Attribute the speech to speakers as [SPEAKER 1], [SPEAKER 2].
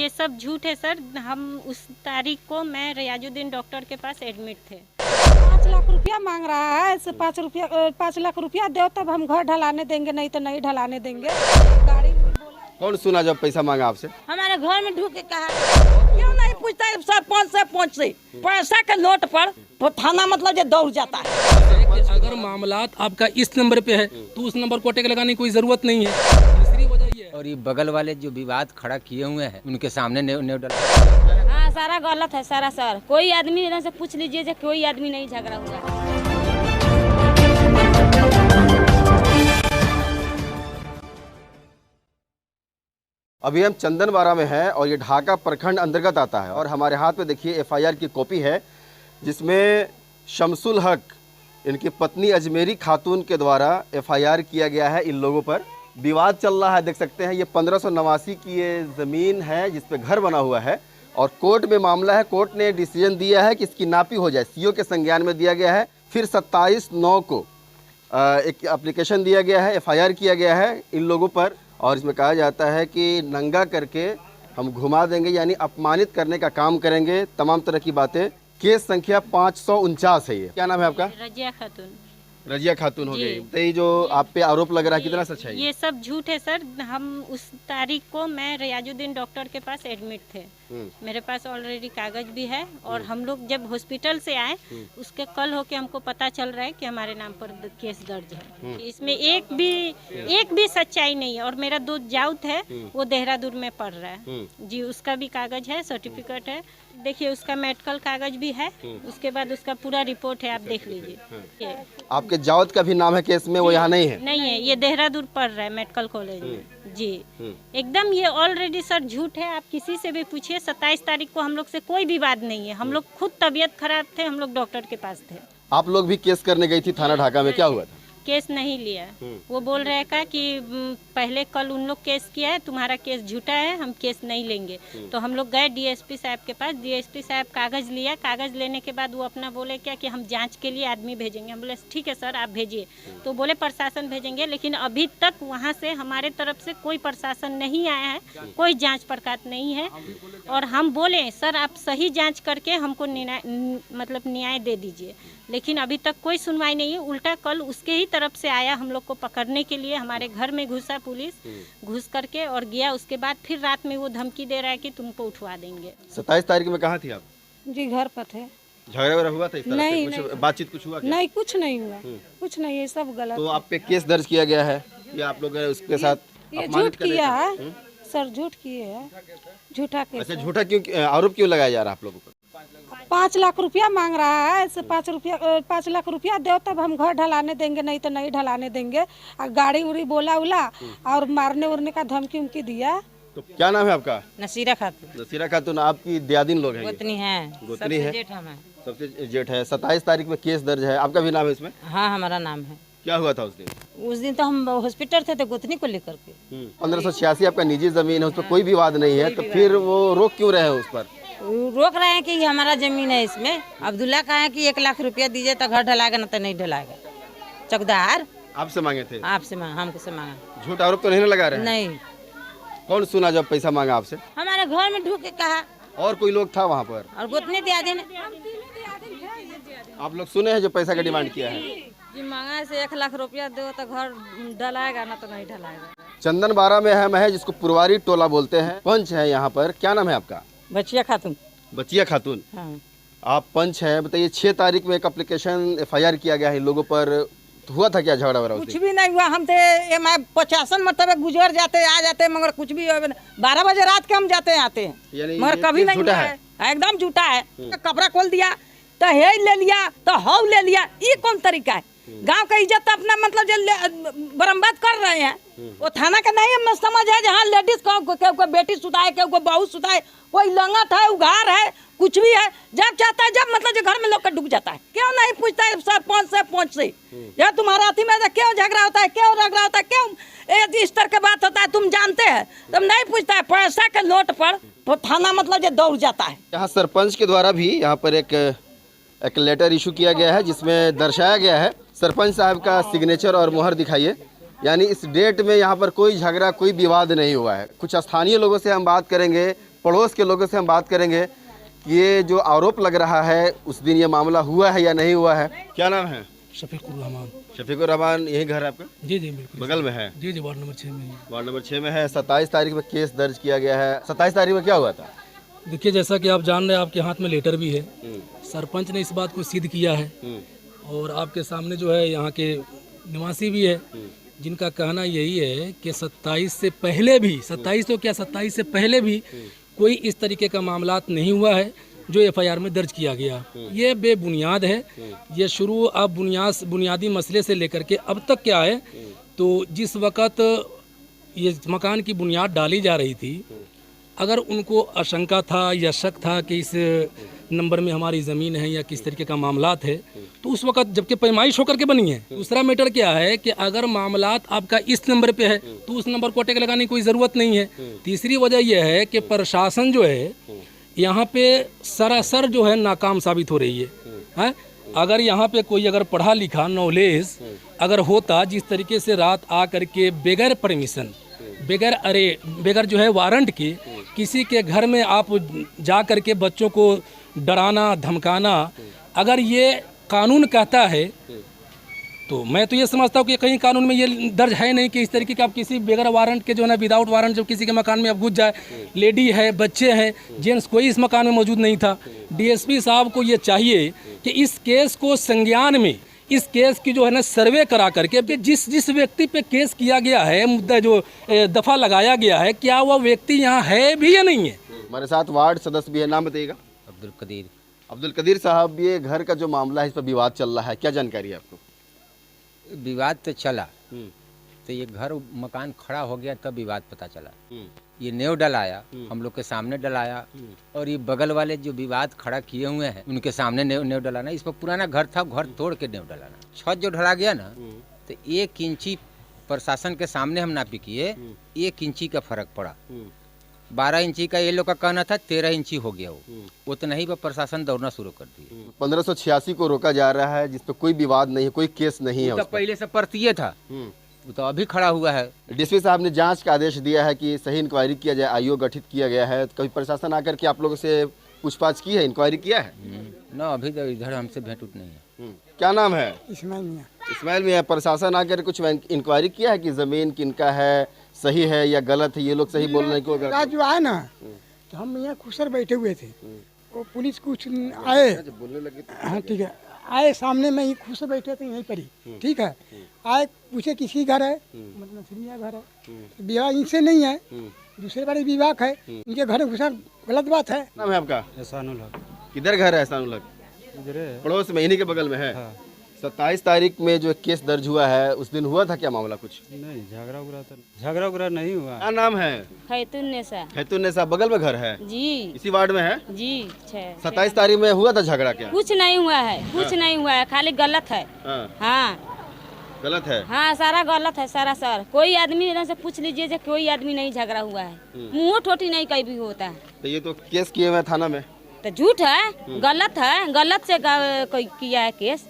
[SPEAKER 1] ये सब झूठ है सर। हम उस तारीख को मैं रियाजुद्दीन डॉक्टर के पास एडमिट थे।
[SPEAKER 2] 5 लाख रुपया मांग रहा है। ऐसे 5 लाख रुपया दो तब हम घर ढलाने देंगे, नहीं तो नहीं ढलाने देंगे। गाड़ी में बोला।
[SPEAKER 3] कौन सुना जब पैसा मांगा आपसे?
[SPEAKER 4] हमारे घर में ढूक के कहा क्यों नहीं पूछता है सरपंच से पैसा के नोट पर थाना मतलब ये दौड़ जाता है।
[SPEAKER 5] अगर मामलात आपका इस नंबर पे है तो उस नंबर को टेक लगाने की कोई जरूरत नहीं है। दूसरी वजह ये है
[SPEAKER 6] और ये बगल वाले जो विवाद खड़ा किए हुए हैं उनके सामने नहीं डाला।
[SPEAKER 4] हाँ सारा गलत है सारा सर। कोई आदमी इधर से पूछ लीजिए जो कोई आदमी नहीं झगड़ा हुआ।
[SPEAKER 3] अभी हम चंदनवाड़ा में हैं और ये ढाका प्रखंड अंतर्गत आता है और हमारे हाथ में देखिए एफआईआर की कॉपी है जिसमें शमसुल हक इनकी पत्नी अजमेरी खातून के द्वारा एफआईआर किया गया है। इन लोगों पर विवाद चल रहा है, देख सकते हैं। ये 1589 की ये ज़मीन है जिस पे घर बना हुआ है और कोर्ट में मामला है। कोर्ट ने डिसीजन दिया है कि इसकी नापी हो जाए, सीओ के संज्ञान में दिया गया है। फिर 27/9 को एक एप्लीकेशन दिया गया है, एफआईआर किया गया है इन लोगों पर और इसमें कहा जाता है कि नंगा करके हम घुमा देंगे, यानी अपमानित करने का काम करेंगे, तमाम तरह की बातें। केस संख्या 549 है। ये क्या नाम है आपका?
[SPEAKER 1] रजिया खातून।
[SPEAKER 3] रजिया खातून हो गई। तो ये जो आप पे आरोप लग रहा है कितना सच है?
[SPEAKER 1] ये सब झूठ है सर। हम उस तारीख को मैं रियाजुद्दीन डॉक्टर के पास एडमिट थे। मेरे पास ऑलरेडी कागज भी है और हम लोग जब हॉस्पिटल से आए उसके कल होके हमको पता चल रहा है कि हमारे नाम पर केस दर्ज है। इसमें एक भी सच्चाई नहीं है। और मेरा 2 जाउत है वो देहरादून में पढ़ रहा है जी, उसका भी कागज है, सर्टिफिकेट है। देखिए उसका मेडिकल कागज भी है, उसके बाद उसका पूरा रिपोर्ट है, आप देख लीजिए।
[SPEAKER 3] आपके जावत का भी नाम है केस में? वो यहाँ नहीं है?
[SPEAKER 1] नहीं है, ये देहरादून पढ़ रहा है मेडिकल कॉलेज में जी। एकदम ये ऑलरेडी सर झूठ है। आप किसी से भी पूछिए। 27 तारीख को हम लोग से कोई विवाद नहीं है। हम लोग खुद तबीयत खराब थे, हम लोग डॉक्टर के पास थे।
[SPEAKER 3] आप लोग भी केस करने गई थी थाना ढाका में, क्या हुआ था?
[SPEAKER 1] केस नहीं लिया। वो बोल रहे का कि पहले कल उन लोग केस किया है, तुम्हारा केस झूठा है, हम केस नहीं लेंगे। तो हम लोग गए डीएसपी साहब के पास। डीएसपी साहब कागज लिया। कागज लेने के बाद वो अपना बोले क्या कि हम जांच के लिए आदमी भेजेंगे। हम बोले ठीक है सर आप भेजिए। तो बोले प्रशासन भेजेंगे, लेकिन अभी तक वहाँ से हमारे तरफ से कोई प्रशासन नहीं आया है, कोई जाँच पड़ताल नहीं है। और हम बोले सर आप सही जाँच करके हमको न्याय दे दीजिए, लेकिन अभी तक कोई सुनवाई नहीं है। उल्टा कल उसके ही तरफ से आया हम लोग को पकड़ने के लिए। हमारे घर में घुसा पुलिस, घुस करके और गया। उसके बाद फिर रात में वो धमकी दे रहा है कि तुमको उठवा देंगे।
[SPEAKER 3] 27 तारीख में कहाँ थी आप?
[SPEAKER 2] जी घर पर थे।
[SPEAKER 3] झगड़ा वगैरह हुआ था इस तरह से?
[SPEAKER 2] नहीं,
[SPEAKER 3] कुछ
[SPEAKER 2] नहीं।
[SPEAKER 3] बातचीत कुछ हुआ क्या?
[SPEAKER 2] नहीं कुछ नहीं हुआ, कुछ नहीं, ये सब गलत।
[SPEAKER 3] तो आप पे केस दर्ज किया गया है या आप लोग उसके साथ
[SPEAKER 2] ये
[SPEAKER 3] अपमानित
[SPEAKER 2] झूठ
[SPEAKER 3] करने
[SPEAKER 2] किया
[SPEAKER 3] का?
[SPEAKER 2] है सर, झूठ किए है, झूठा केस।
[SPEAKER 3] अच्छा, झूठा क्यों आरोप क्यों लगाया जा रहा है आप लोगों पर?
[SPEAKER 2] 5 लाख रुपया मांग रहा है। ऐसे 5 लाख रुपया दो तब हम घर ढलाने देंगे, नहीं तो नहीं ढलाने देंगे। और गाड़ी उड़ी बोला और मारने उड़ने का धमकी उमकी दिया।
[SPEAKER 3] तो क्या नाम है आपका?
[SPEAKER 4] नसीरा खातून।
[SPEAKER 3] नसीरा खातून। आपकी दियादिन लोग हैं?
[SPEAKER 4] गोतनी है,
[SPEAKER 3] गोतनी है,
[SPEAKER 4] जेठ हम है।
[SPEAKER 3] सबसे जेठ है। 27 तारीख में केस दर्ज है, आपका भी नाम है इसमें?
[SPEAKER 4] हाँ हमारा नाम है।
[SPEAKER 3] क्या हुआ था उस दिन?
[SPEAKER 4] उस दिन तो हम हॉस्पिटल थे तो गोतनी को लेकर के।
[SPEAKER 3] 1586 आपका निजी जमीन है, उस पर कोई विवाद नहीं है, तो फिर वो रोक क्यों रहे हैं उस पर?
[SPEAKER 4] रोक रहे हैं कि ये हमारा जमीन है, इसमें अब्दुल्ला कहा है कि 1 लाख रुपया दीजिए तो घर ढलाएगा, ना तो नहीं ढलाएगा। चौकीदार
[SPEAKER 3] आपसे मांगे थे?
[SPEAKER 4] आपसे हमसे मांगा।
[SPEAKER 3] झूठ आरोप तो नहीं लगा रहे?
[SPEAKER 4] नहीं।
[SPEAKER 3] कौन सुना जब पैसा मांगा आपसे?
[SPEAKER 4] हमारे घर में ढूक के कहा।
[SPEAKER 3] और कोई लोग था वहाँ पर?
[SPEAKER 4] और गोतनी दियादिन।
[SPEAKER 3] आप लोग सुने हैं जो पैसा का डिमांड किया है?
[SPEAKER 4] जी मांगा से 1 लाख रुपया दो तो घर ढलाएगा, ना तो नहीं ढलाएगा।
[SPEAKER 3] चंदनवाड़ा में है जिसको पुरवारी टोला बोलते हैं। पंच है यहाँ पर, क्या नाम है आपका?
[SPEAKER 4] बचिया खातून।
[SPEAKER 3] बचिया खातून।
[SPEAKER 4] हाँ।
[SPEAKER 3] आप पंच हैं, बताइए 6 तारीख में एक एप्लीकेशन एफआईआर किया गया है इन लोगों पर। तो हुआ था क्या झगड़ा वगैरह?
[SPEAKER 4] कुछ भी नहीं हुआ। हम थे 50 मतलब गुजर जाते आ जाते, मगर कुछ भी 12 बजे रात के हम जाते आते हैं, मगर कभी नहीं हुआ है। एकदम झूठा है। कपड़ा खोल दिया तो हे ले लिया तो हौ ले लिया, ये कौन तरीका है? गांव का इज्जत अपना मतलब जो बर्बाद कर रहे हैं। वो थाना का नहीं हम समझ है जहाँ लेडीज को बेटी सुताए, को बहू सुताए, कोई लंगट है, उघार है, कुछ भी है, जब चाहता है जब मतलब जो घर में लोग का डूब जाता है। क्यों नहीं पूछता है सरपंच से या तुम्हारा अथी में क्यों झगड़ा होता है, क्यों रगड़ा होता है, क्यों इस तरह की बात होता है, तुम जानते हैं? तुम नहीं पूछता है। पैसा के नोट पर थाना मतलब जो दौड़ जाता है।
[SPEAKER 3] यहाँ सरपंच के द्वारा भी यहाँ पर एक लेटर इशू किया गया है जिसमें दर्शाया गया है, सरपंच साहब का सिग्नेचर और मुहर दिखाइए, यानी इस डेट में यहाँ पर कोई झगड़ा कोई विवाद नहीं हुआ है। कुछ स्थानीय लोगों से हम बात करेंगे पड़ोस के लोगों से हम बात करेंगे कि ये जो आरोप लग रहा है उस दिन ये मामला हुआ है या नहीं हुआ है। क्या नाम है?
[SPEAKER 5] शफीकुर रहमान।
[SPEAKER 3] शफीकुर रहमान, यही घर है आपका?
[SPEAKER 5] जी जी बिल्कुल
[SPEAKER 3] बगल में है?
[SPEAKER 5] जी जी, वार्ड नंबर 6 में।
[SPEAKER 3] वार्ड नंबर 6 में है। 27 तारीख में केस दर्ज किया गया है। 27 तारीख में क्या हुआ था?
[SPEAKER 5] देखिए, जैसा कि आप जान रहे हैं, आपके हाथ में लेटर भी है। सरपंच ने इस बात को सिद्ध किया है और आपके सामने जो है यहाँ के निवासी भी है, जिनका कहना यही है कि 27 से पहले भी, 27 तो क्या 27 से पहले भी कोई इस तरीके का मामलात नहीं हुआ है जो एफआईआर में दर्ज किया गया। ये बेबुनियाद है। ये शुरू अब बुनियादी मसले से लेकर के अब तक क्या है, तो जिस वक़्त ये मकान की बुनियाद डाली जा रही थी, अगर उनको आशंका था या शक था कि इस नंबर में हमारी ज़मीन है या किस तरीके का मामलात है, तो उस वक्त जबकि पैमाइश होकर के बनी है। दूसरा मैटर क्या है कि अगर मामलात आपका इस नंबर पे है तो उस नंबर को टेक लगाने की कोई ज़रूरत नहीं है। तीसरी वजह यह है कि प्रशासन जो है यहाँ पे सरासर जो है नाकाम साबित हो रही है। अगर यहाँ पे कोई अगर पढ़ा लिखा नॉलेज अगर होता, जिस तरीके से रात आ करके बगैर परमिशन, बगैर जो है वारंट के किसी के घर में आप जा करके बच्चों को डराना धमकाना, अगर ये कानून कहता है तो मैं तो ये समझता हूँ कि कहीं कानून में ये दर्ज है नहीं कि इस तरीके का आप किसी बगैर वारंट के जो है ना, विदाउट वारंट जब किसी के मकान में आप घुस जाए, लेडी है, बच्चे हैं, जेंट्स कोई इस मकान में मौजूद नहीं था। डीएसपी साहब को ये चाहिए कि इस केस को संज्ञान में, इस केस की जो है ना सर्वे करा करके जिस व्यक्ति पे केस किया गया है, मुद्दा जो दफा लगाया गया है, क्या वह व्यक्ति यहाँ है भी या नहीं है।
[SPEAKER 3] हमारे साथ वार्ड सदस्य भी है, नाम बताइएगा। अब्दुल कदीर साहब, ये घर का जो मामला है इस पर विवाद चल रहा है, क्या जानकारी है आपको?
[SPEAKER 6] विवाद तो चला, तो ये घर मकान खड़ा हो गया तब विवाद पता चला। ये नेव डलाया, हम लोग के सामने डलाया, और ये बगल वाले जो विवाद खड़ा किए हुए हैं उनके सामने नेव डलाना। इस पर पुराना घर था, घर तोड़ के नेव डलाना। छत जो ढला गया ना, तो 1 इंची प्रशासन के सामने हम नापी किए, 1 इंची का फर्क पड़ा। 12 इंची का ये लोग का कहना था, 13 इंची हो गया। वो तो नहीं, पर प्रशासन दौड़ना शुरू कर दिया।
[SPEAKER 3] 1586 को रोका जा रहा है, जिस पर कोई विवाद नहीं है, कोई केस नहीं है।
[SPEAKER 6] तो पहले से परतिये था, वो तो अभी खड़ा हुआ है।
[SPEAKER 3] डीएसपी साहब ने जांच का आदेश दिया है कि सही इंक्वायरी किया जाए, आईओ गठित किया गया है। कभी प्रशासन आकर के आप लोगों से पूछताछ की है, इंक्वायरी किया है?
[SPEAKER 6] ना, अभी तो इधर हमसे भेंट उठ नहीं है।
[SPEAKER 3] क्या नाम है?
[SPEAKER 7] इस्माइल
[SPEAKER 3] मियां। प्रशासन आकर कुछ इंक्वायरी किया है कि जमीन किनका है, सही है या गलत है? ये लोग सही बोल रहे हैं कि
[SPEAKER 7] रात जो आए ना, तो हम यहाँ खुसर बैठे हुए थे, वो पुलिस कुछ आए,
[SPEAKER 3] बोलने लगे।
[SPEAKER 7] हाँ ठीक है, आए सामने में ही खुसर बैठे थे यहीं पर ही, ठीक है। आए पूछे किसी घर है, मतलब नसरिया घर है, विवाह इनसे नहीं है, दूसरे बारे विवाह है, इनके घर में घुसा गलत बात है।
[SPEAKER 3] नाम है आपका?
[SPEAKER 8] एहसानुल हक।
[SPEAKER 3] किधर घर है एहसानुल हक?
[SPEAKER 8] इधर है,
[SPEAKER 3] पड़ोस में, इन्हीं के बगल में है।
[SPEAKER 8] हाँ।
[SPEAKER 3] 27 तारीख में जो केस दर्ज हुआ है, उस दिन हुआ था क्या मामला कुछ?
[SPEAKER 8] नहीं, झगड़ा उगड़ा नहीं हुआ।
[SPEAKER 3] क्या नाम है?
[SPEAKER 1] खैतुन्नेसा।
[SPEAKER 3] बगल में घर है
[SPEAKER 1] जी,
[SPEAKER 3] इसी वार्ड में है
[SPEAKER 1] जी।
[SPEAKER 3] 27 तारीख में हुआ था झगड़ा क्या?
[SPEAKER 1] कुछ नहीं हुआ है, कुछ नहीं हुआ है, खाली गलत है। हाँ
[SPEAKER 3] गलत है।
[SPEAKER 1] हाँ, सारा गलत है, सारा सर। कोई आदमी इधर से पूछ लीजिए जो कोई आदमी नहीं झगड़ा हुआ है, मुँह ठोटी नहीं कहीं भी होता है।
[SPEAKER 3] तो ये तो केस किए हुए थाना में,
[SPEAKER 1] तो झूठ है, गलत है, गलत से कोई किया है केस।